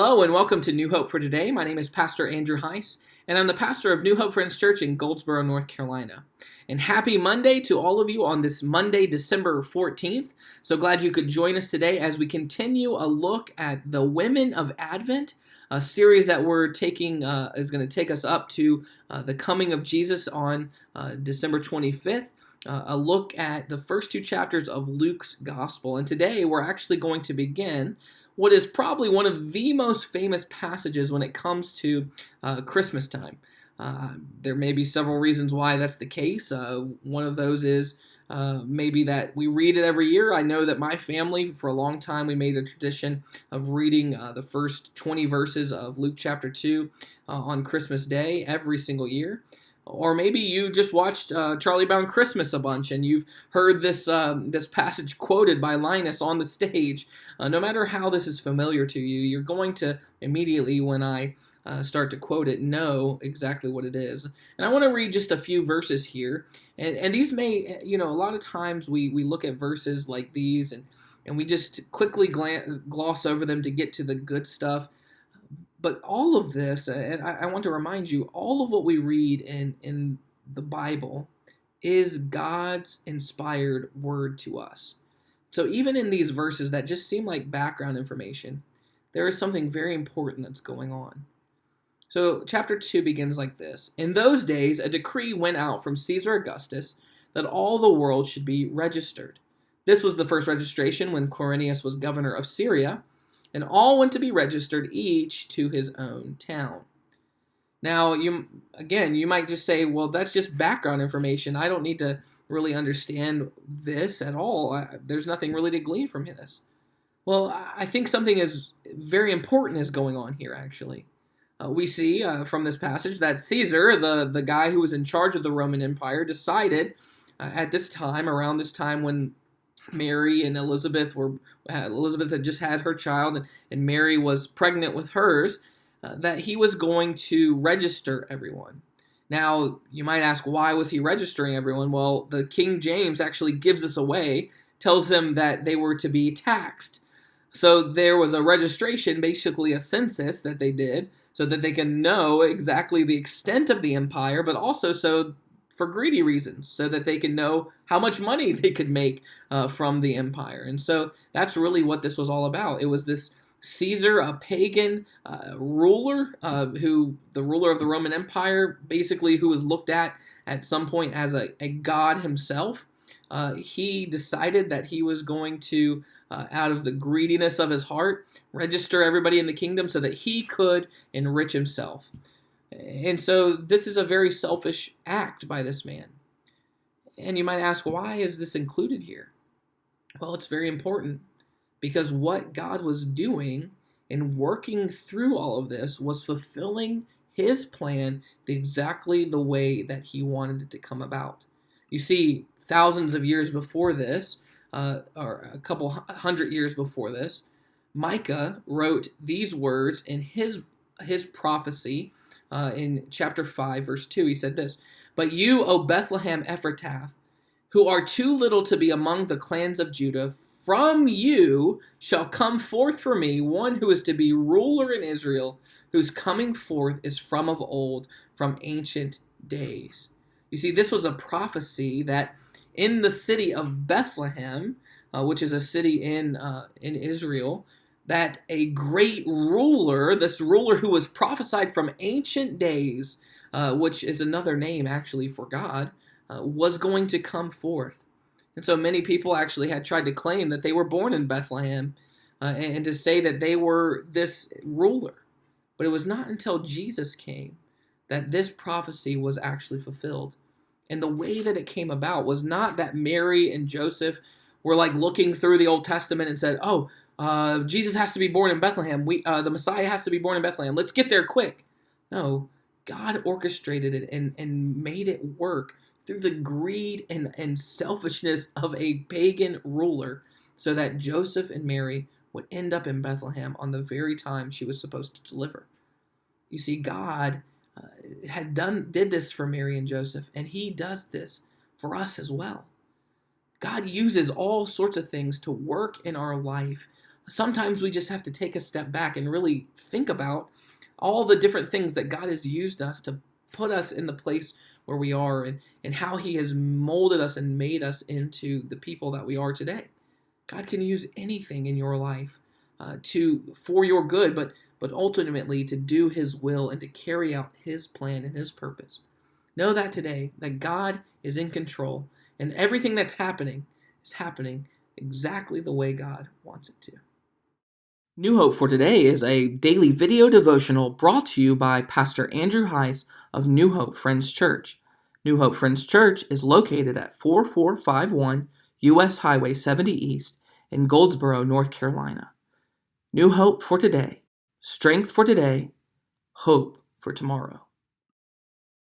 Hello and welcome to New Hope for Today. My name is Pastor Andrew Hise, and I'm the pastor of New Hope Friends Church in Goldsboro, North Carolina. And happy Monday to all of you on this Monday, December 14th. So glad you could join us today as we continue a look at the Women of Advent, a series that we're taking is going to take us up to the coming of Jesus on December 25th. A look at the first two chapters of Luke's Gospel. And today we're actually going to begin what is probably one of the most famous passages when it comes to Christmas time. There may be several reasons why that's the case. One of those is maybe that we read it every year. I know that my family, for a long time, we made a tradition of reading the first 20 verses of Luke chapter 2 on Christmas Day every single year. Or maybe you just watched Charlie Brown Christmas a bunch and you've heard this passage quoted by Linus on the stage. No matter how this is familiar to you, you're going to immediately, when I start to quote it, know exactly what it is. And I want to read just a few verses here. And these may, a lot of times we look at verses like these and we just quickly gloss over them to get to the good stuff. But all of this, and I want to remind you, all of what we read in the Bible is God's inspired word to us. So even in these verses that just seem like background information, there is something very important that's going on. So chapter 2 begins like this. In those days, a decree went out from Caesar Augustus that all the world should be registered. This was the first registration when Quirinius was governor of Syria, and all went to be registered, each to his own town. Now, you might just say, well, that's just background information. I don't need to really understand this at all. There's nothing really to glean from this. Well, I think something is very important is going on here, actually. We see from this passage that Caesar, the guy who was in charge of the Roman Empire, decided at this time, around this time when Mary and Elizabeth had just had her child, and Mary was pregnant with hers, that he was going to register everyone. Now, you might ask, why was he registering everyone? Well, the King James actually gives this away, tells them that they were to be taxed. So there was a registration, basically a census that they did, so that they can know exactly the extent of the empire, but also so for greedy reasons, so that they can know how much money they could make from the empire. And so that's really what this was all about. It was this Caesar, a pagan ruler, the ruler of the Roman Empire, basically who was looked at some point as a god himself. He decided that he was going to, out of the greediness of his heart, register everybody in the kingdom so that he could enrich himself. And so this is a very selfish act by this man. And you might ask, why is this included here? Well, it's very important because what God was doing in working through all of this was fulfilling his plan exactly the way that he wanted it to come about. You see, thousands of years before this, or a couple hundred years before this, Micah wrote these words in his prophecy. In chapter 5, verse 2, he said this, "But you, O Bethlehem Ephratah, who are too little to be among the clans of Judah, from you shall come forth for me one who is to be ruler in Israel, whose coming forth is from of old, from ancient days." You see, this was a prophecy that in the city of Bethlehem, which is a city in Israel, that a great ruler, this ruler who was prophesied from ancient days, which is another name actually for God, was going to come forth. And so many people actually had tried to claim that they were born in Bethlehem and to say that they were this ruler. But it was not until Jesus came that this prophecy was actually fulfilled. And the way that it came about was not that Mary and Joseph were like looking through the Old Testament and said, Jesus has to be born in Bethlehem. The Messiah has to be born in Bethlehem. Let's get there quick. No, God orchestrated it and made it work through the greed and selfishness of a pagan ruler so that Joseph and Mary would end up in Bethlehem on the very time she was supposed to deliver. You see, God did this for Mary and Joseph, and he does this for us as well. God uses all sorts of things to work in our life Sometimes we just have to take a step back and really think about all the different things that God has used us to put us in the place where we are, and how He has molded us and made us into the people that we are today. God can use anything in your life for your good, but ultimately to do His will and to carry out His plan and His purpose. Know that today, that God is in control, and everything that's happening is happening exactly the way God wants it to. New Hope for Today is a daily video devotional brought to you by Pastor Andrew Hise of New Hope Friends Church. New Hope Friends Church is located at 4451 U.S. Highway 70 East in Goldsboro, North Carolina. New Hope for Today. Strength for today. Hope for tomorrow.